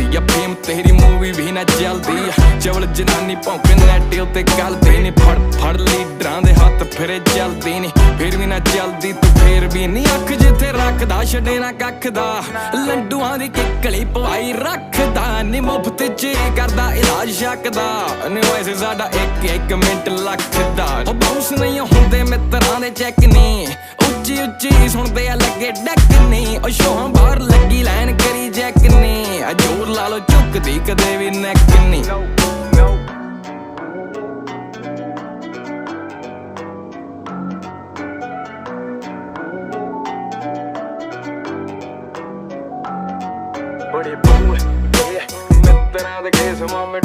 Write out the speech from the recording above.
चलती या फेम तेरी मूवी भी ना चलती। चवल जनानी भौंके नैटे उत्ते गलदी नी, फड़ फड़ लीडरां दे हत्थ फिरे चलदी नी, फिर भी ना चलदी तू फिर भी नी अख जिथे रखदा छड़े ना कख दा। लंडुआं दी किकली पवाई रखदा नी, मुफ्त च करदा इलाज शक दा नी, वैसे साडा एक एक मिंट लखदा। ओ बाउंस नहीं हुंदे मित्रां दे चैक नी, उच्ची उच्ची सुनदे आ लगे डैक नी, ओ शोहां बाहर लगी लैन करी जैक नी, जोर ला लो झुकदी कदे भी नैक नी। बड़े बूए मित्रां दे केस मामे